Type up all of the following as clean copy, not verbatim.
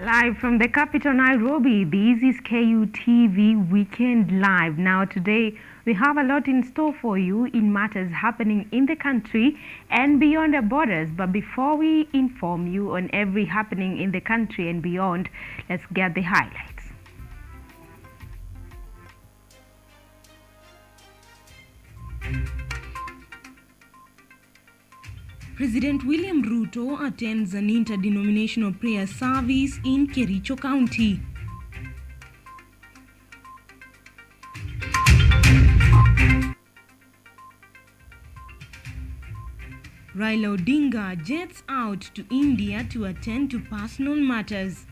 Live from the capital Nairobi, this is KUTV Weekend Live. Now today we have a lot in store for you in matters happening in the country and beyond the borders. But before we inform you on every happening in the country and beyond, let's get the highlights. President William Ruto attends an interdenominational prayer service in Kericho County. Raila Odinga jets out to India to attend to personal matters.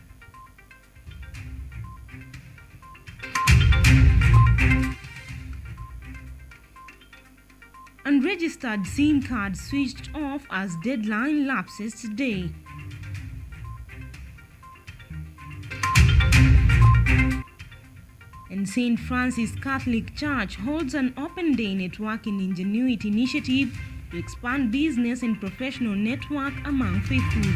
Unregistered SIM cards switched off as deadline lapses today. And St. Francis Catholic Church holds an open day networking ingenuity initiative to expand business and professional network among faithful.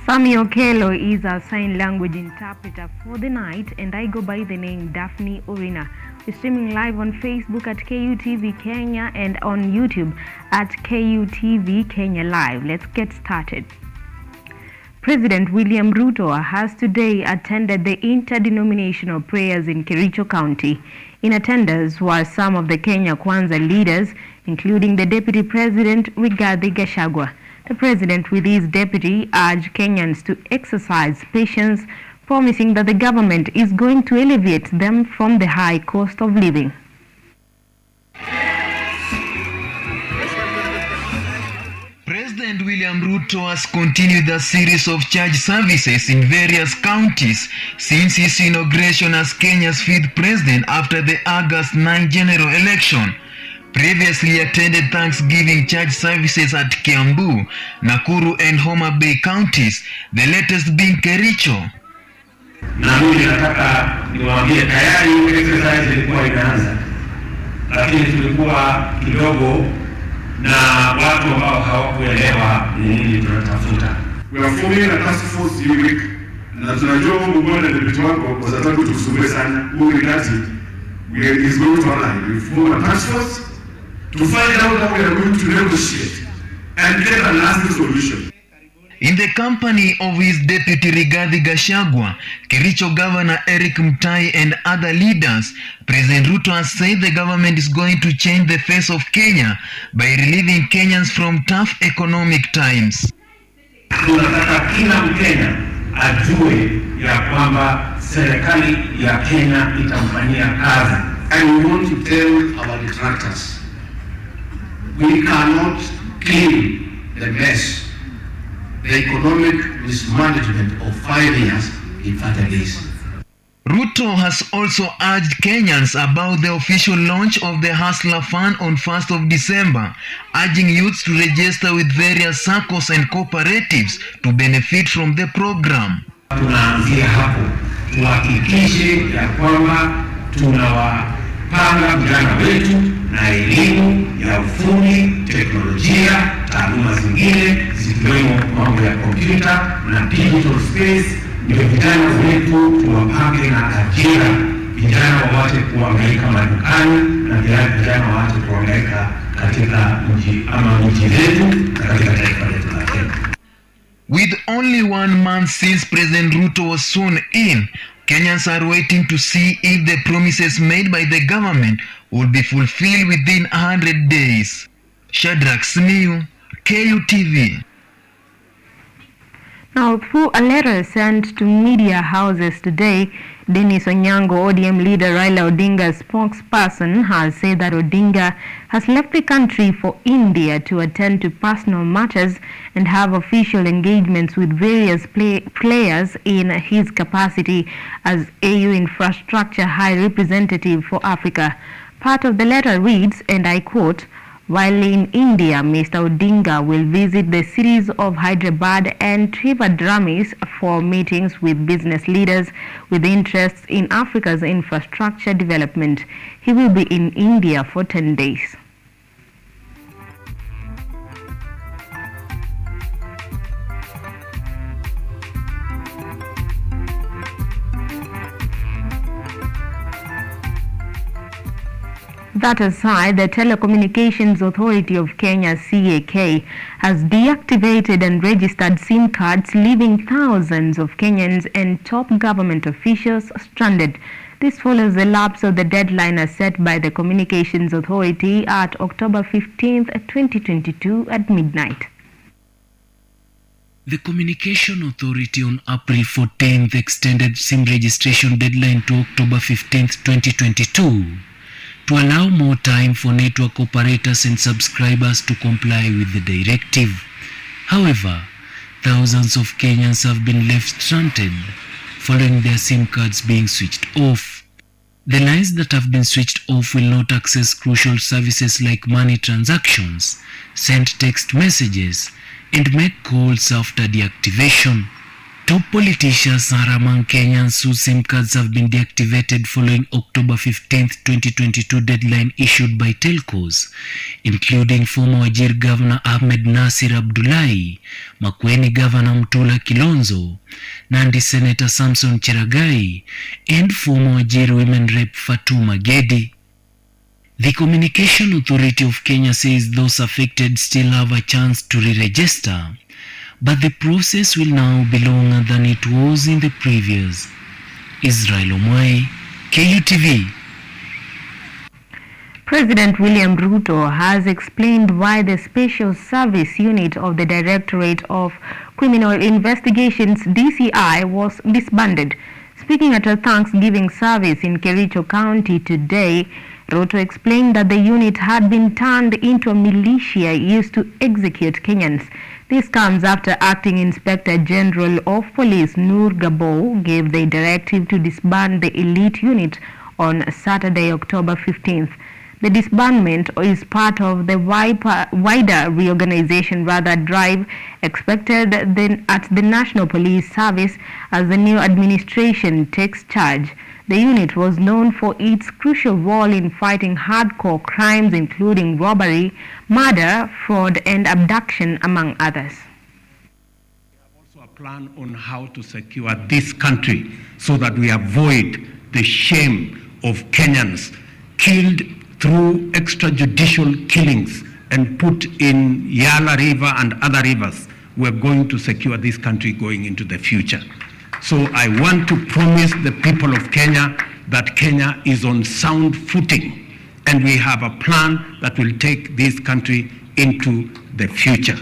Sammy Okello is our sign language interpreter for the night, and I go by the name Daphne Orina. We're streaming live on Facebook at KUTV Kenya and on YouTube at KUTV Kenya Live. Let's get started. President William Ruto has today attended the interdenominational prayers in Kericho County. In attendance were some of the Kenya Kwanza leaders, including the Deputy President Wikwndi Gachagua. The president with his deputy urged Kenyans to exercise patience, promising that the government is going to alleviate them from the high cost of living. President William Ruto has continued a series of church services in various counties since his inauguration as Kenya's fifth president after the August 9 general election. Previously attended Thanksgiving church services at Kiambu, Nakuru and Homa Bay counties, the latest being Kericho. Na mimi nataka niwaambie tayari exercise ilikuwa inaanza, lakini tulikuwa kidogo na watu ambao hawakuelewa ni nini tunatafuta. We are forming a task force this week, na tunajua mbona deputy wako kwa sababu tusumbue sana. Huyu kazi is going to align. We form a task force to find out how we are going to negotiate and get a lasting solution. In the company of his deputy Wikwndi Gachagua, Kericho Governor Eric Mutai and other leaders, President Ruto has said the government is going to change the face of Kenya by relieving Kenyans from tough economic times. Tunataka kila Mkenya ajue ya kwamba serikali ya Kenya itamfanyia kazi. And we want to tell our detractors, we cannot clean the mess, the economic mismanagement of 5 years in 30 days. Ruto has also urged Kenyans about the official launch of the Hustler Fund on 1st of December, urging youths to register with various circles and cooperatives to benefit from the program. Tunaanzia hapo, tuhakikishe ya kwamba tunawapanga vijana wetu na elimu ya ufundi, teknolojia, taaluma zingine zikiwemo mambo ya kompyuta na digital space. Ndio vijana wetu tuwapange na ajira, vijana wawate kuangaika madukani na vijana wawate kuangaika katika mji zetu katika taifa letu la Kenya. With only 1 month since President Ruto was sworn in, Kenyans are waiting to see if the promises made by the government will be fulfilled within 100 days. Shadrach Simiyu, KUTV. Now, through a letter sent to media houses today, Dennis Onyango, ODM leader Raila Odinga's spokesperson, has said that Odinga has left the country for India to attend to personal matters and have official engagements with various players in his capacity as AU Infrastructure High Representative for Africa. Part of the letter reads, and I quote, While in India, Mr. Odinga will visit the cities of Hyderabad and Trivandrum for meetings with business leaders with interests in Africa's infrastructure development. He will be in India for 10 days. That aside, the Telecommunications Authority of Kenya, CAK, has deactivated and registered SIM cards, leaving thousands of Kenyans and top government officials stranded. This follows the lapse of the deadline as set by the Communications Authority at October 15, 2022 at midnight. The Communication Authority on April 14th extended SIM registration deadline to October 15th, 2022. to allow more time for network operators and subscribers to comply with the directive. However, thousands of Kenyans have been left stranded following their SIM cards being switched off. The lines that have been switched off will not access crucial services like money transactions, send text messages, and make calls after deactivation. Top politicians are among Kenyans whose SIM cards have been deactivated following October 15, 2022 deadline issued by telcos, including former Wajir Governor Ahmed Nasir Abdullahi, Makueni Governor Mutula Kilonzo, Nandi Senator Samson Cheragai, and former Wajir Women Rep Fatuma Gedi. The Communication Authority of Kenya says those affected still have a chance to re-register, but the process will now be longer than it was in the previous. Israel Omwai, KUTV. President William Ruto has explained why the Special Service Unit of the Directorate of Criminal Investigations (DCI) was disbanded. Speaking at a Thanksgiving service in Kericho County today, Ruto explained that the unit had been turned into a militia used to execute Kenyans. This comes after Acting Inspector General of Police Noor Gabo gave the directive to disband the elite unit on Saturday, October 15th. The disbandment is part of the wider reorganization drive expected at the National Police Service as the new administration takes charge. The unit was known for its crucial role in fighting hardcore crimes including robbery, murder, fraud, and abduction, among others. We have also a plan on how to secure this country so that we avoid the shame of Kenyans killed through extrajudicial killings and put in Yala River and other rivers. We're going to secure this country going into the future. So I want to promise the people of Kenya that Kenya is on sound footing and we have a plan that will take this country into the future.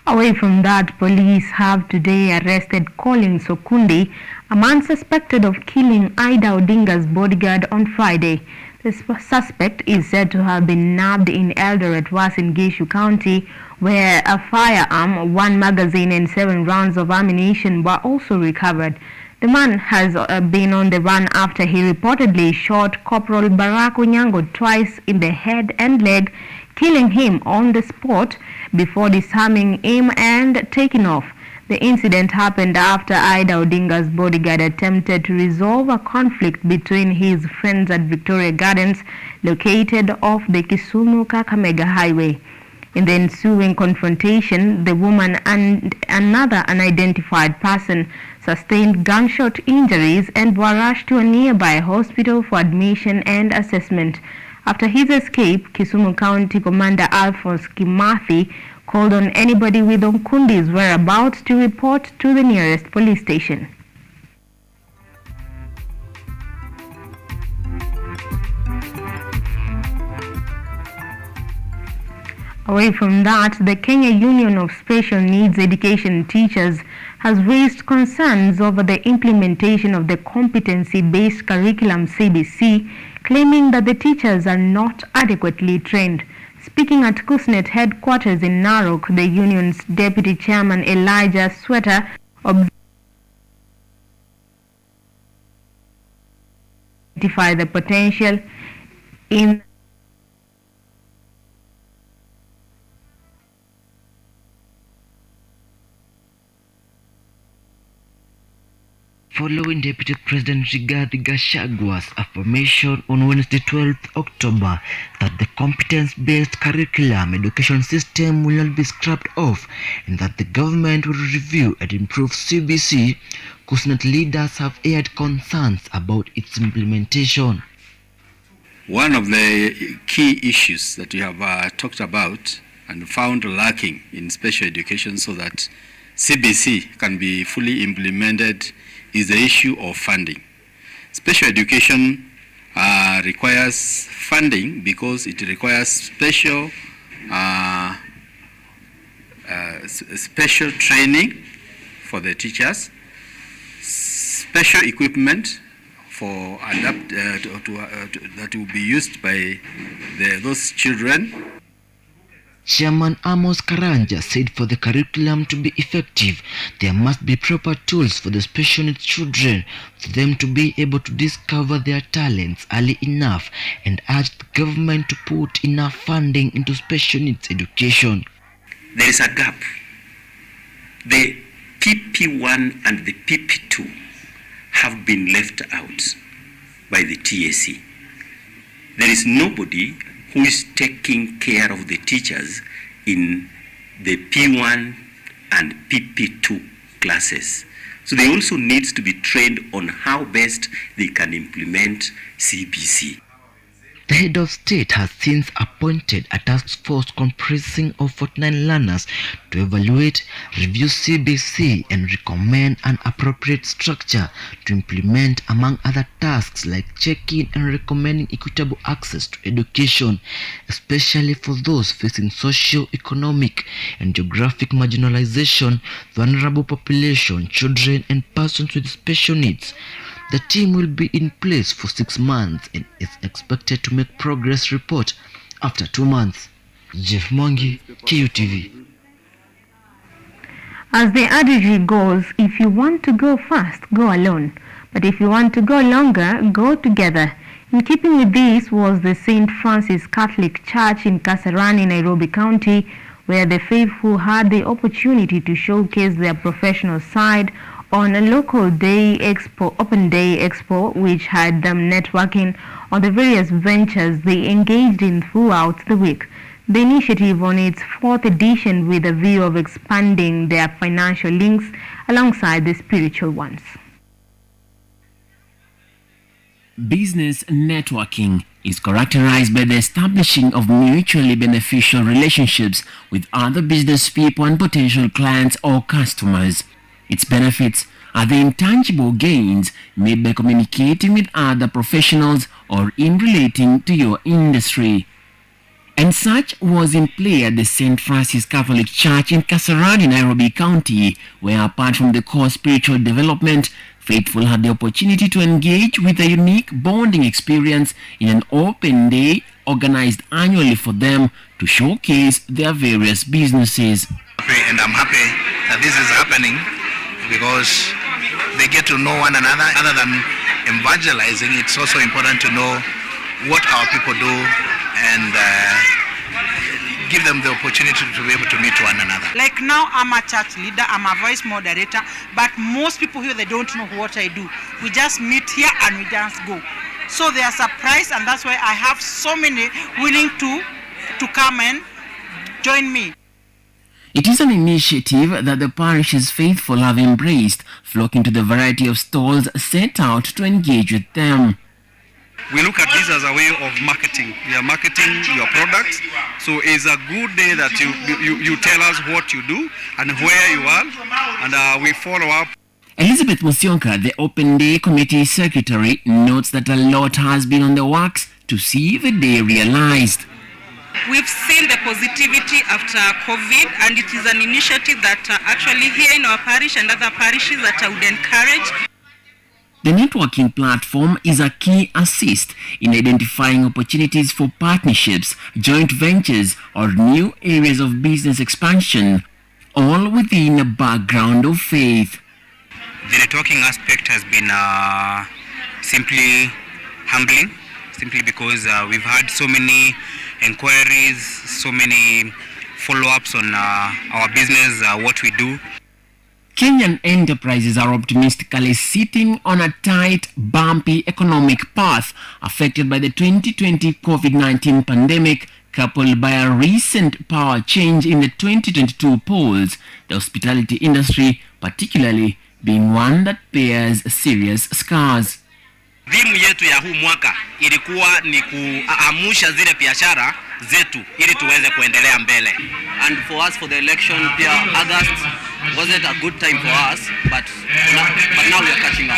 Away from that, police have today arrested Collins Okundi, a man suspected of killing Ida Odinga's bodyguard on Friday. The suspect is said to have been nabbed in Eldoret, Uasin Gishu County, where a firearm, 1 magazine and 7 rounds of ammunition were also recovered. The man has been on the run after he reportedly shot Corporal Barack Onyango twice in the head and leg, killing him on the spot before disarming him and taking off. The incident happened after Ida Odinga's bodyguard attempted to resolve a conflict between his friends at Victoria Gardens, located off the Kisumu-Kakamega highway. In the ensuing confrontation, the woman and another unidentified person sustained gunshot injuries and were rushed to a nearby hospital for admission and assessment. After his escape, Kisumu County Commander Alphonse Kimathi called on anybody with Okundi's whereabouts to report to the nearest police station. Away from that, the Kenya Union of Special Needs Education Teachers has raised concerns over the implementation of the competency-based curriculum CBC, claiming that the teachers are not adequately trained. Speaking at KUSNET headquarters in Narok, the union's deputy chairman Elijah Sweater identified the potential in following Deputy President Rigathi Gachagwa's affirmation on Wednesday 12th October that the competence-based curriculum education system will not be scrapped off and that the government will review and improve CBC, KUSNET leaders have aired concerns about its implementation. One of the key issues that we have talked about and found lacking in special education so that CBC can be fully implemented is the issue of funding. Special education requires funding because it requires special training for the teachers, special equipment for that will be used by those children. Chairman Amos Karanja said for the curriculum to be effective, there must be proper tools for the special needs children for them to be able to discover their talents early enough and urged the government to put enough funding into special needs education. There is a gap. The PP1 and the PP2 have been left out by the TSC. There is nobody who is taking care of the teachers in the P1 and PP2 classes. So they also need to be trained on how best they can implement CBC. The head of state has since appointed a task force comprising of 49 learners to evaluate, review CBC and recommend an appropriate structure to implement, among other tasks like checking and recommending equitable access to education, especially for those facing socio-economic and geographic marginalization, vulnerable population, children and persons with special needs. The team will be in place for 6 months and is expected to make progress report after 2 months. Jeff Mwangi, KUTV. As the adage goes, if you want to go fast, go alone. But if you want to go longer, go together. In keeping with this was the St. Francis Catholic Church in Kasarani, Nairobi County, where the faithful had the opportunity to showcase their professional side on a local day expo, open day expo, which had them networking on the various ventures they engaged in throughout the week. The initiative on its 4th edition with a view of expanding their financial links alongside the spiritual ones. Business networking is characterized by the establishing of mutually beneficial relationships with other business people and potential clients or customers. Its benefits are the intangible gains made by communicating with other professionals or in relating to your industry. And such was in play at the St. Francis Catholic Church in Kasarani, Nairobi County, where apart from the core spiritual development, faithful had the opportunity to engage with a unique bonding experience in an open day organized annually for them to showcase their various businesses. And I'm happy that this is happening because they get to know one another. Other than evangelizing, it's also important to know what our people do and give them the opportunity to be able to meet one another. Like now, I'm a church leader, I'm a voice moderator, but most people here, they don't know what I do. We just meet here and we just go. So they are surprised, and that's why I have so many willing to come and join me. It is an initiative that the parish's faithful have embraced, flocking to the variety of stalls set out to engage with them. We look at this as a way of marketing. You are marketing your products, so it's a good day that you tell us what you do and where you are, and we follow up. Elizabeth Musionka, the Open Day Committee Secretary, notes that a lot has been on the works to see the day realized. We've seen the positivity after COVID, and it is an initiative that actually here in our parish and other parishes that I would encourage. The networking platform is a key assist in identifying opportunities for partnerships, joint ventures, or new areas of business expansion, all within a background of faith. The networking aspect has been simply humbling, simply because we've had so many inquiries, so many follow-ups on our business, what we do. Kenyan enterprises are optimistically sitting on a tight, bumpy economic path affected by the 2020 COVID-19 pandemic, coupled by a recent power change in the 2022 polls, the hospitality industry particularly being one that bears serious scars. Dhimu yetu ya huu mwaka ilikuwa ni kuamusha zile biashara zetu ili tuweze kuendelea mbele. And for us, for the election, August wasn't a good time for us, but now we are catching up.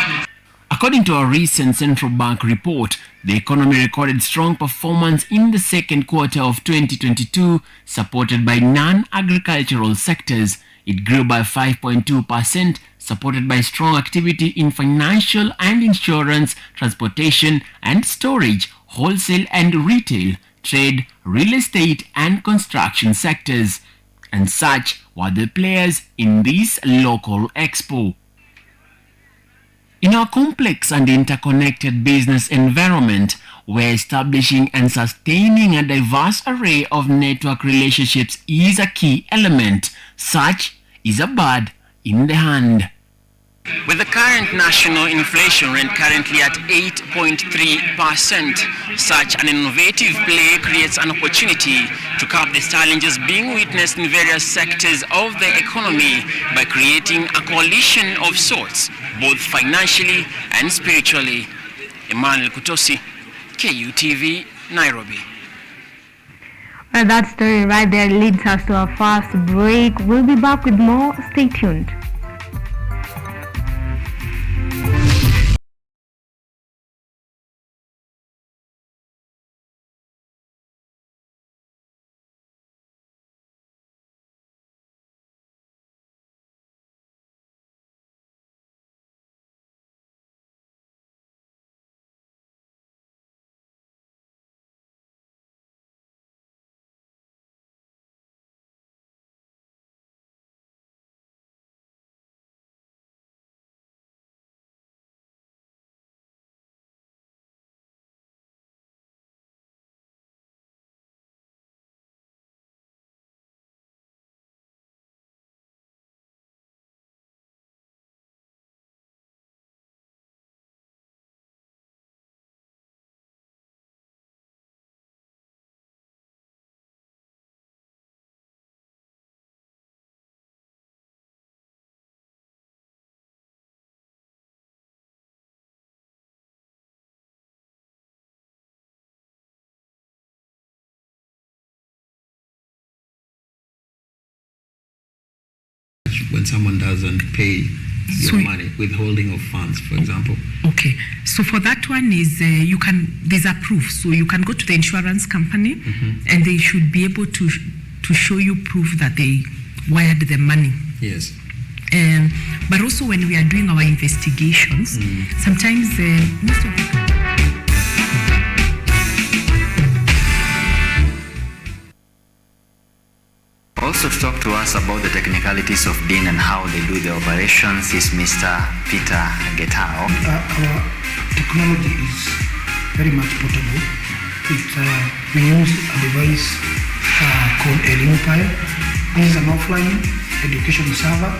According to a recent central bank report, the economy recorded strong performance in the second quarter of 2022, supported by non-agricultural sectors. It grew by 5.2%, supported by strong activity in financial and insurance, transportation and storage, wholesale and retail, trade, real estate and construction sectors. And such were the players in this local expo. In our complex and interconnected business environment, where establishing and sustaining a diverse array of network relationships is a key element, such is a bird in the hand. With the current national inflation rate currently at 8.3%, such an innovative play creates an opportunity to curb the challenges being witnessed in various sectors of the economy by creating a coalition of sorts, both financially and spiritually. Emmanuel Kutosi, KUTV, Nairobi. Well, that story right there leads us to our first break. We'll be back with more. Stay tuned. When someone doesn't pay your money, withholding of funds, for example. Okay, so for that one is there's a proof. So you can go to the insurance company and they should be able to show you proof that they wired the money. Yes. But also when we are doing our investigations, sometimes most of the Also to talk to us about the technicalities of DIN and how they do the operations is Mr. Peter Getao. Our technology is very much portable. We use a device called ELIUD. This is an offline education server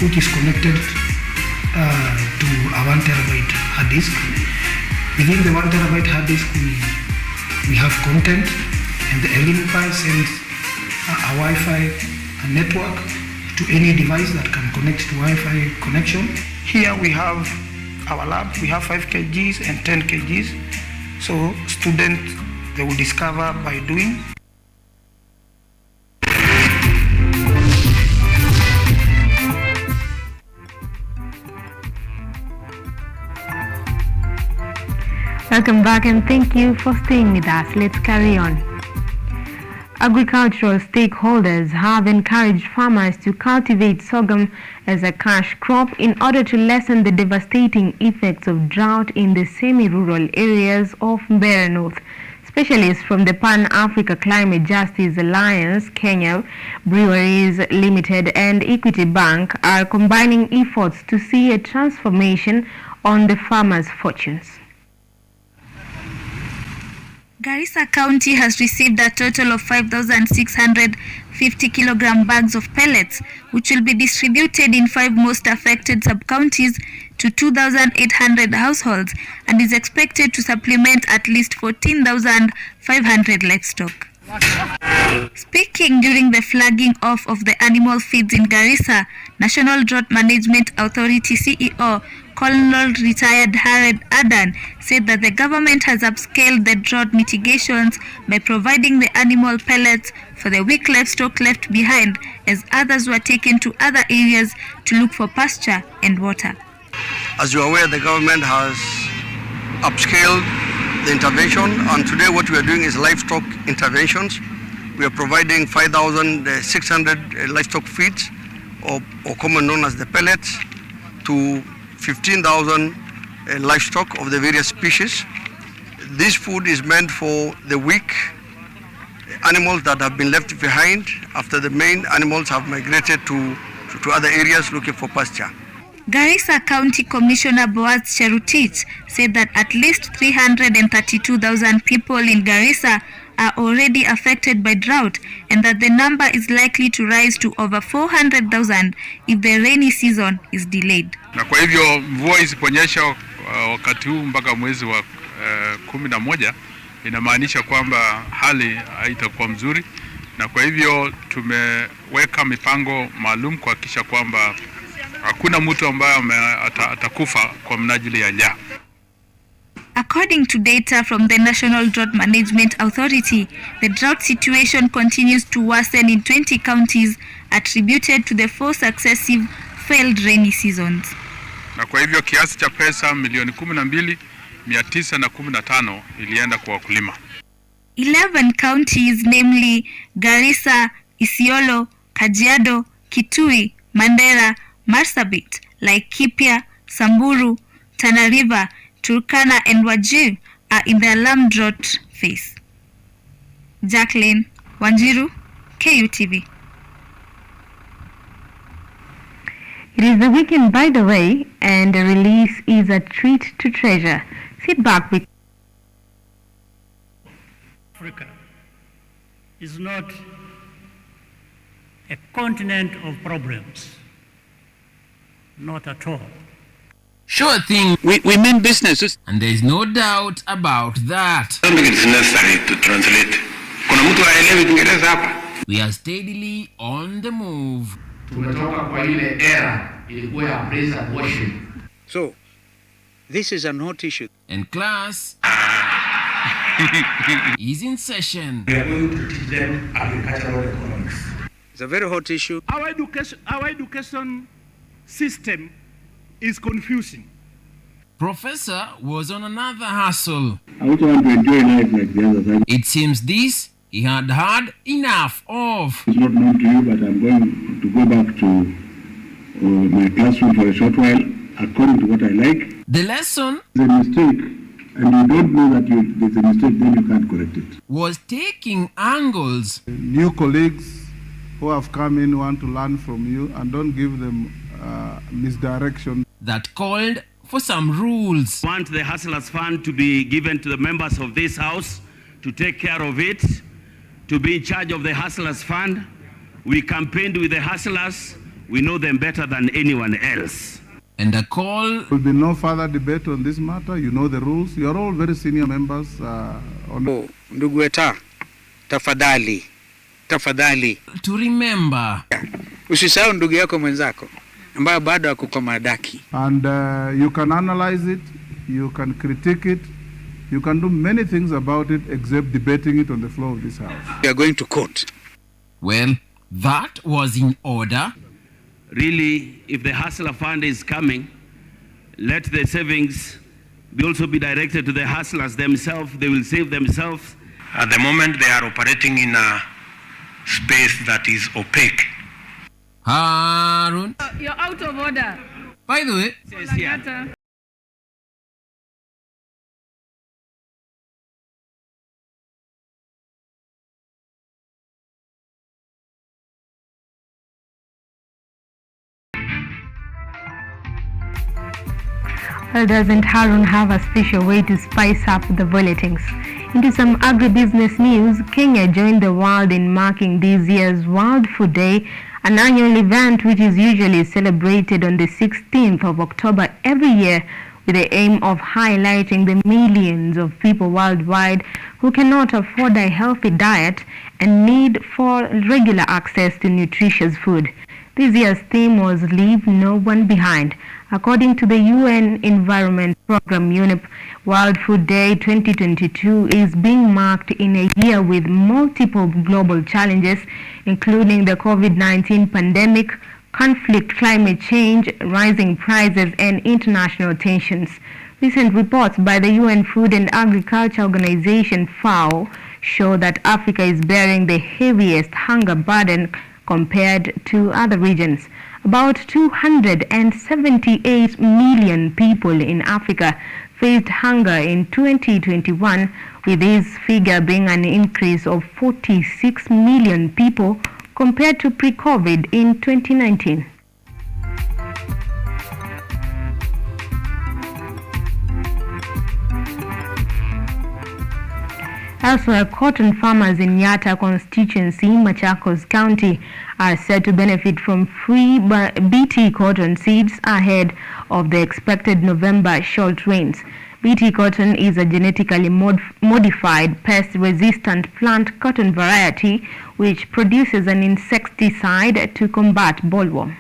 which is connected to a 1 terabyte hard disk. Within the 1 terabyte hard disk we have content, and the ELIUD sends a Wi-Fi network to any device that can connect to Wi-Fi connection. Here we have our lab. We have 5 kgs and 10 kgs. So students, they will discover by doing. Welcome back and thank you for staying with us. Let's carry on. Agricultural stakeholders have encouraged farmers to cultivate sorghum as a cash crop in order to lessen the devastating effects of drought in the semi-rural areas of Mbeere North. Specialists from the Pan-Africa Climate Justice Alliance, Kenya, Breweries Limited and Equity Bank are combining efforts to see a transformation on the farmers' fortunes. Garissa County has received a total of 5,600 50-kilogram bags of pellets, which will be distributed in 5 most affected sub-counties to 2,800 households and is expected to supplement at least 14,500 livestock. Speaking during the flagging off of the animal feeds in Garissa, National Drought Management Authority CEO Colonel retired Hared Adan said that the government has upscaled the drought mitigations by providing the animal pellets for the weak livestock left behind, as others were taken to other areas to look for pasture and water. As you are aware, the government has upscaled the intervention, and today what we are doing is livestock interventions. We are providing 5,600 livestock feeds, or common known as the pellets, to 15,000 livestock of the various species. This food is meant for the weak animals that have been left behind after the main animals have migrated to other areas looking for pasture. Garissa County Commissioner Boaz Cherutich said that at least 332,000 people in Garissa are already affected by drought and that the number is likely to rise to over 400,000 if the rainy season is delayed. Na kwa hivyo mvua isiponyesha wakati huu mpaka mwezi wa 11 inamaanisha kwamba hali haitakuwa mzuri, na kwa hivyo tumeweka mipango maalum kuhakikisha kwamba hakuna mtu ambaye atakufa kwa mnajili ya njaa. According to data from the National Drought Management Authority, the drought situation continues to worsen in 20 counties attributed to the 4 successive failed rainy seasons. Na kwa hivyo kiasi cha pesa milioni 12,915 ilienda kwa wakulima. 11 counties, namely Garissa, Isiolo, Kajiado, Kitui, Mandera, Marsabit, Laikipia, Samburu, Tana River, Turkana and Wajir are in the alarm drought phase. Jacqueline Wanjiru, KUTV. It is the weekend, by the way, and the release is a treat to treasure. Sit back with Africa is not a continent of problems. Not at all. Sure thing, we mean businesses, and there is no doubt about that. I don't think it's necessary to translate. Kuna mtu haelewi Kiingereza hapa. We are steadily on the move. Tumetoka kwa ile era ilikuwa ya praise and worship. So, this is an hot issue. And class is in session. We are going to teach them agricultural economics. It's a very hot issue. Our education system is confusing. Professor was on another hustle. I also want to enjoy life like the others. It seems this he had had enough of. It's not known to you, but I'm going to go back to my classroom for a short while, according to what I like. The lesson? There's a mistake, and you don't know that there's a mistake, then you can't correct it. Was taking angles. New colleagues who have come in want to learn from you, and don't give them misdirection. That called for some rules. We want the Hustlers Fund to be given to the members of this house to take care of it, to be in charge of the Hustlers Fund. We campaigned with the hustlers. We know them better than anyone else. And a call. There will be no further debate on this matter. You know the rules. You are all very senior members. Ndugu Eta, tafadhali. To remember. Usisahau ndugu yako mwenzako ambaye bado ako kwa madaki. And you can analyze it, you can critique it, you can do many things about it except debating it on the floor of this house. We are going to court. Well, that was in order. Really, if the Hustler Fund is coming, let the savings also be directed to the hustlers themselves. They will save themselves. At the moment, they are operating in a space that is opaque. Harun. You're out of order. By the way, well, doesn't Harun have a special way to spice up the bulletins? Into some agribusiness news, Kenya joined the world in marking this year's World Food Day, an annual event which is usually celebrated on the 16th of October every year with the aim of highlighting the millions of people worldwide who cannot afford a healthy diet and need for regular access to nutritious food. This year's theme was Leave No One Behind. According to the UN Environment Programme UNEP, World Food Day 2022 is being marked in a year with multiple global challenges, including the COVID-19 pandemic, conflict, climate change, rising prices, and international tensions. Recent reports by the UN Food and Agriculture Organization FAO show that Africa is bearing the heaviest hunger burden compared to other regions. About 278 million people in Africa faced hunger in 2021, with this figure being an increase of 46 million people compared to pre-COVID in 2019. Elsewhere, cotton farmers in Yatta constituency, Machakos County, are said to benefit from free BT cotton seeds ahead of the expected November short rains. BT cotton is a genetically modified pest-resistant plant cotton variety which produces an insecticide to combat bollworm.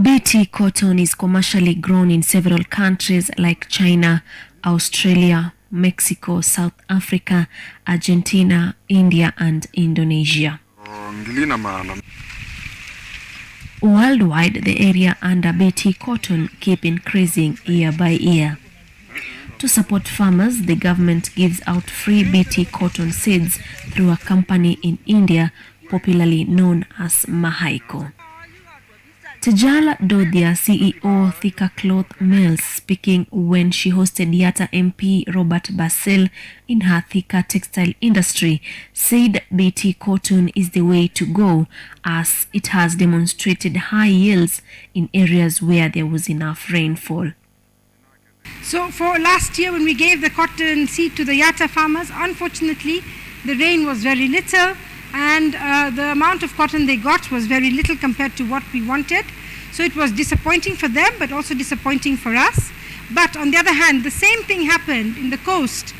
BT cotton is commercially grown in several countries like China, Australia, Mexico, South Africa, Argentina, India, and Indonesia. Worldwide, the area under BT cotton keep increasing year by year. To support farmers, the government gives out free BT cotton seeds through a company in India, popularly known as Mahaiko. Tejala Dodia, CEO Thika Cloth Mills, speaking when she hosted Yatta MP Robert Basil in her Thika textile industry, said BT cotton is the way to go as it has demonstrated high yields in areas where there was enough rainfall. So for last year when we gave the cotton seed to the Yatta farmers, unfortunately the rain was very little, and the amount of cotton they got was very little compared to what we wanted. So it was disappointing for them, but also disappointing for us. But on the other hand, the same thing happened in the coast.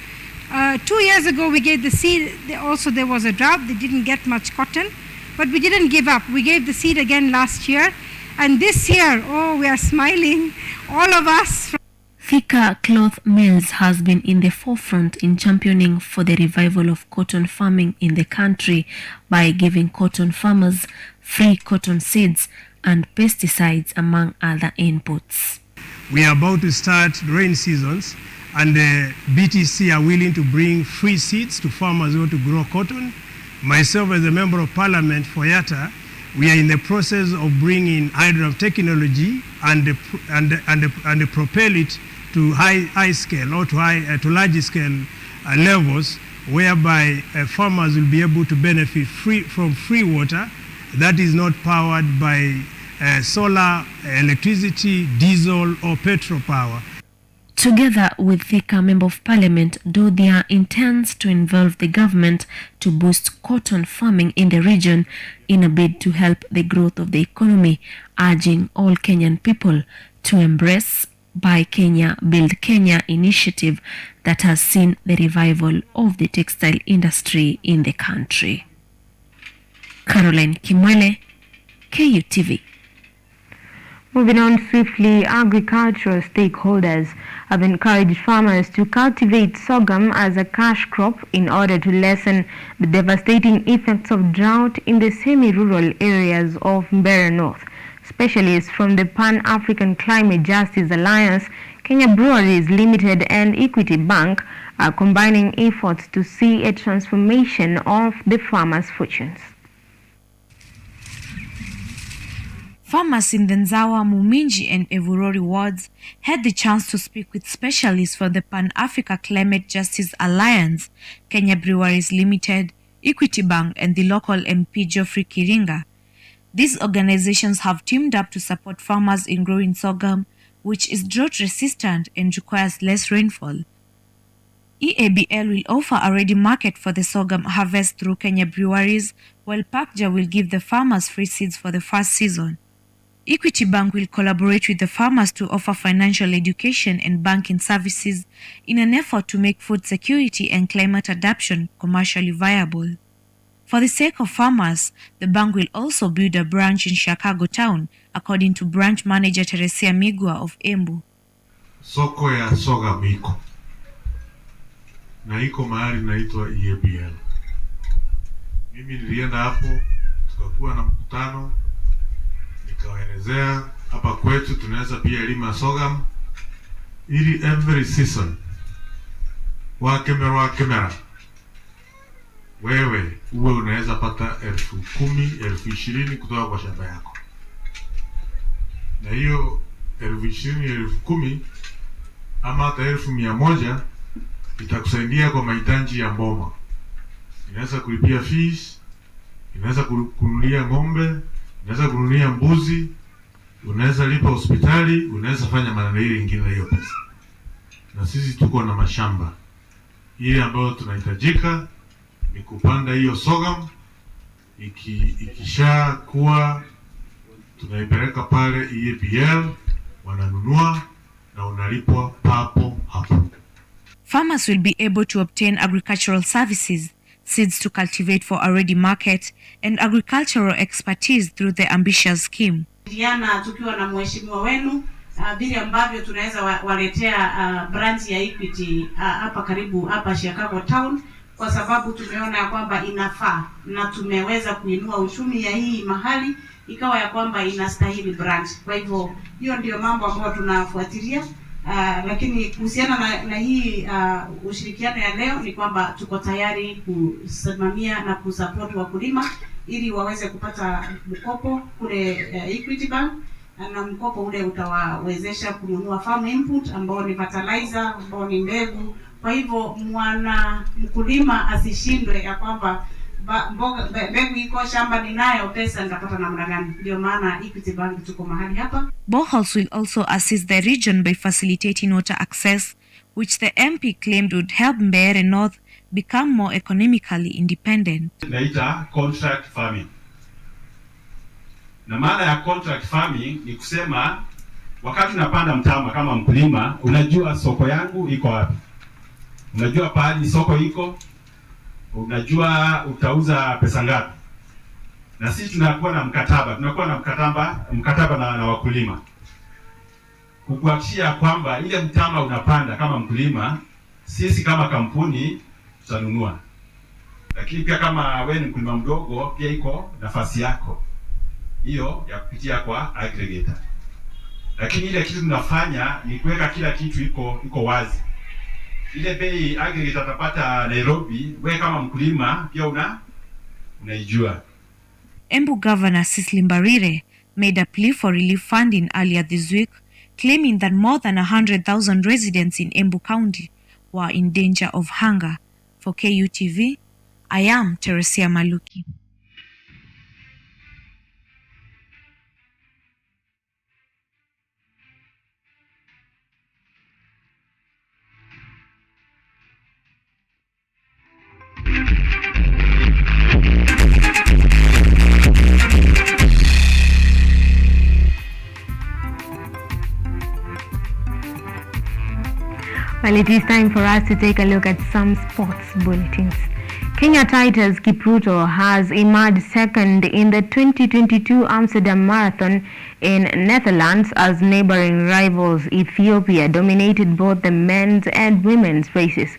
2 years ago we gave the seed, also there was a drought, they didn't get much cotton, but we didn't give up. We gave the seed again last year, and this year, oh, we are smiling, all of us. Thika Cloth Mills has been in the forefront in championing for the revival of cotton farming in the country by giving cotton farmers free cotton seeds and pesticides, among other inputs. We are about to start rain seasons, and the BTC are willing to bring free seeds to farmers who want to grow cotton. Myself, as a member of parliament for Yatta, we are in the process of bringing hydro technology and propel it to high scale or to large scale levels, whereby farmers will be able to benefit from free water that is not powered by solar, electricity, diesel or petrol power. Together with Thika Member of Parliament, Dodia intends to involve the government to boost cotton farming in the region in a bid to help the growth of the economy, urging all Kenyan people to embrace Buy Kenya, Build Kenya initiative that has seen the revival of the textile industry in the country. Caroline Kimwele, KUTV. Moving on swiftly, agricultural stakeholders have encouraged farmers to cultivate sorghum as a cash crop in order to lessen the devastating effects of drought in the semi-rural areas of Mbeere North. Specialists from the Pan-African Climate Justice Alliance, Kenya Breweries Limited and Equity Bank are combining efforts to see a transformation of the farmers' fortunes. Farmers in the Nzawa, Muminji and Evurori wards had the chance to speak with specialists for the Pan-Africa Climate Justice Alliance, Kenya Breweries Limited, Equity Bank and the local MP Geoffrey Kiringa. These organizations have teamed up to support farmers in growing sorghum, which is drought resistant and requires less rainfall. EABL will offer a ready market for the sorghum harvest through Kenya breweries, while Pakja will give the farmers free seeds for the first season. Equity Bank will collaborate with the farmers to offer financial education and banking services in an effort to make food security and climate adaptation commercially viable. For the sake of farmers, the bank will also build a branch in Chicago town, according to branch manager Teresia Migwa of Embu. Soko ya sorghum iko na iko mahali naitwa EABL. Mimi nilienda hapo, tukakuwa na mkutano, nikawaelezea hapa kwetu tunaweza pia lima sorghum ili every season wakemera wewe uwe unaweza pata 10,000, 20,000 kutoka kwa shamba yako, na hiyo 20,000, 10,000 ama hata 100,000 itakusaidia kwa mahitaji ya mboma. Inaweza kulipia fees, inaweza kununulia ng'ombe, unaweza kununulia mbuzi, unaweza lipa hospitali, unaweza fanya maneno ile ingine hiyo pesa. Na sisi tuko na mashamba. Ile ambayo tunahitajika ni kupanda hiyo sorghum, ikisha kuwa tunaipeleka pale EABL, wananunua na unalipwa papo hapo. Farmers will be able to obtain agricultural services, seeds to cultivate for a ready market, and agricultural expertise through the ambitious scheme. Diana, tukiwa na mheshimiwa wenu vile ambavyo tunaweza waletea branch ya Equity hapa karibu hapa Chicago town, kwa sababu tumeona ya kwamba inafaa na tumeweza kuinua uchumi ya hii mahali ikawa ya kwamba inastahili branch. Kwa hivyo hiyo ndio mambo ambayo tunafuatilia. Lakini kuhusiana na hii ushirikiano ya leo ni kwamba tuko tayari kusimamia na kusupport wakulima ili waweze kupata mkopo kule Equity Bank, na mkopo ule utawawezesha kununua farm input ambao ni fertilizer, ambao ni mbegu. Kwa hivyo mkulima asishindwe ya kwamba mbegu iko shamba ninayo, pesa nitapata namna gani? Ndio maana Equity Bank tuko mahali hapa. Boreholes will also assist the region by facilitating water access, which the MP claimed would help Mbeere North become more economically independent. Naita contract farming. Na maana ya contract farming ni kusema wakati unapanda mtama kama mkulima, unajua soko yangu iko wapi. Unajua pahali soko iko, unajua utauza pesa ngapi. Na sisi tunakuwa na mkataba na wakulima, kukuhakikishia kwamba ile mtama unapanda kama mkulima, sisi kama kampuni tutanunua. Lakini pia kama wewe ni mkulima mdogo, pia iko nafasi yako hiyo ya kupitia kwa aggregator. Lakini ile kitu tunafanya ni kuweka kila kitu iko wazi. Ile bei aggregator atapata Nairobi, wewe kama mkulima pia unaijua. Embu Governor Cecily Mbarire made a plea for relief funding earlier this week, claiming that more than 100,000 residents in Embu County were in danger of hunger. For KUTV, I am Teresia Maluki. Well, it is time for us to take a look at some sports bulletins. Kenya Titus Kipruto has emerged second in the 2022 Amsterdam Marathon in Netherlands as neighboring rivals Ethiopia dominated both the men's and women's races.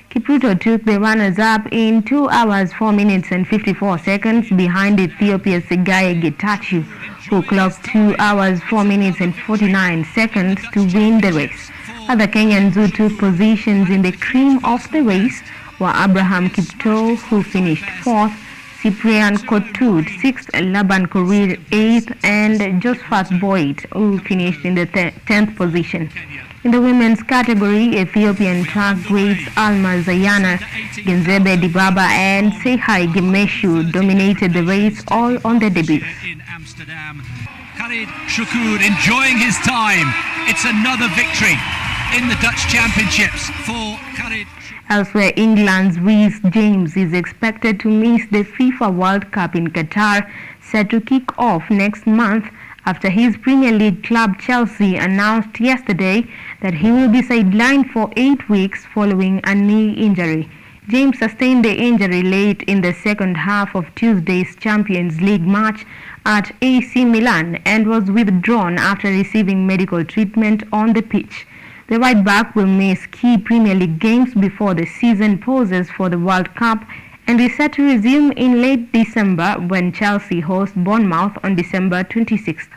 Kipruto took the runners-up in 2 hours 4 minutes and 54 seconds behind Ethiopia's Segaye Getachew, who clocked 2 hours 4 minutes and 49 seconds to win the race. Other Kenyans who took positions in the cream of the race were Abraham Kiptoo, who finished 4th, Cyprian Kotud 6th, Laban Korir 8th, and Josephat Boyd, who finished in the 10th position. In the women's category, Ethiopian track greats Alma Zayana, Genzebe Dibaba, and Sehai Gemeshu dominated the race, all on their debuts. In Amsterdam, Khalid Shukur enjoying his time. It's another victory in the Dutch Championships for Khalid. Elsewhere, England's Reece James is expected to miss the FIFA World Cup in Qatar, set to kick off next month after his Premier League club Chelsea announced yesterday that he will be sidelined for 8 weeks following a knee injury. James sustained the injury late in the second half of Tuesday's Champions League match at AC Milan and was withdrawn after receiving medical treatment on the pitch. The right back will miss key Premier League games before the season pauses for the World Cup and is set to resume in late December when Chelsea host Bournemouth on December 26th.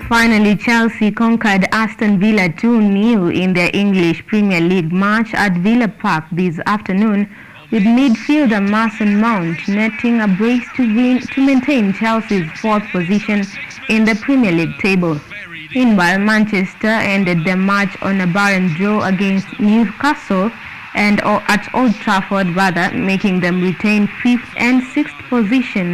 Finally, Chelsea conquered Aston Villa 2-0 in their English Premier League match at Villa Park this afternoon, with midfielder Mason Mount netting a brace to maintain Chelsea's fourth position in the Premier League table. Meanwhile, Manchester ended the match on a barren draw against Newcastle and at Old Trafford, making them retain 5th and 6th position